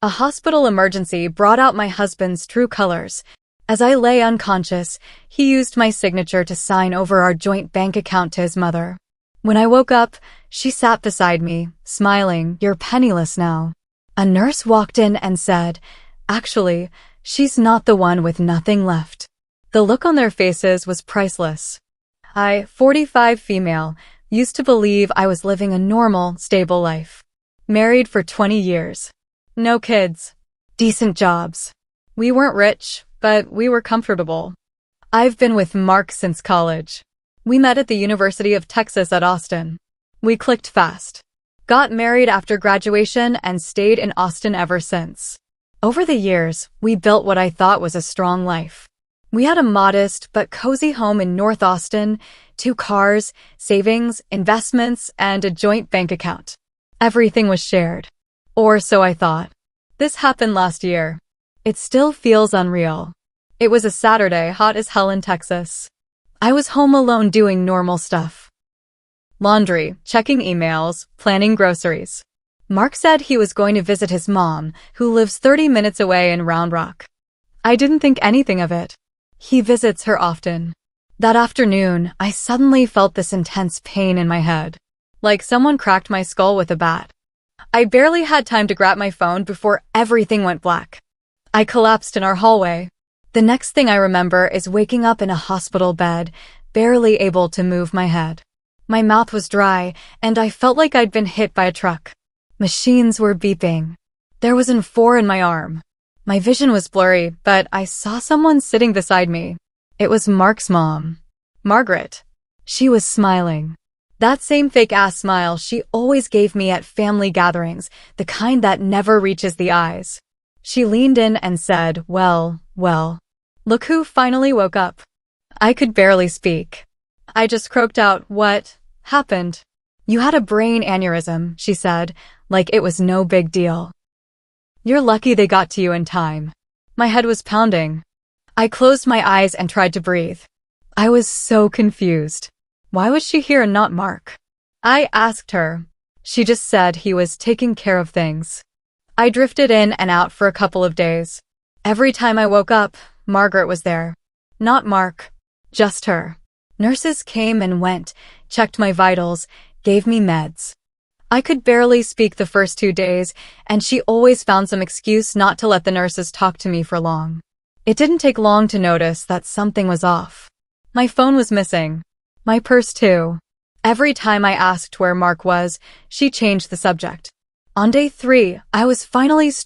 A hospital emergency brought out my husband's true colors. As I lay unconscious, he used my signature to sign over our joint bank account to his mother. When I woke up, she sat beside me, smiling. "You're penniless now." A nurse walked in and said, "Actually, she's not the one with nothing left." The look on their faces was priceless. I, 45 female, used to believe I was living a normal, stable life. Married for 20 years. No kids. Decent jobs. We weren't rich, but we were comfortable. I've been with Mark since college. We met at the University of Texas at Austin. We clicked fast. Got married after graduation and stayed in Austin ever since. Over the years, we built what I thought was a strong life. We had a modest but cozy home in North Austin, 2 cars, savings, investments, and a joint bank account. Everything was shared. Or so I thought. This happened last year. It still feels unreal. It was a Saturday, hot as hell in Texas. I was home alone doing normal stuff. Laundry, checking emails, planning groceries. Mark said he was going to visit his mom, who lives 30 minutes away in Round Rock. I didn't think anything of it. He visits her often. That afternoon, I suddenly felt this intense pain in my head. Like someone cracked my skull with a bat. I barely had time to grab my phone before everything went black. I collapsed in our hallway. The next thing I remember is waking up in a hospital bed, barely able to move my head. My mouth was dry, and I felt like I'd been hit by a truck. Machines were beeping. There was an 4 in my arm. My vision was blurry, but I saw someone sitting beside me. It was Mark's mom. Margaret. She was smiling. That same fake-ass smile she always gave me at family gatherings, the kind that never reaches the eyes. She leaned in and said, well, look who finally woke up." I could barely speak. I just croaked out, "What happened?" "You had a brain aneurysm," she said, like it was no big deal. "You're lucky they got to you in time." My head was pounding. I closed my eyes and tried to breathe. I was so confused. Why was she here and not Mark? I asked her. She just said he was taking care of things. I drifted in and out for a couple of days. Every time I woke up, Margaret was there. Not Mark. Just her. Nurses came and went, checked my vitals, gave me meds. I could barely speak the first 2 days, and she always found some excuse not to let the nurses talk to me for long. It didn't take long to notice that something was off. My phone was missing. My purse too. Every time I asked where Mark was, she changed the subject. On day 3, I was finally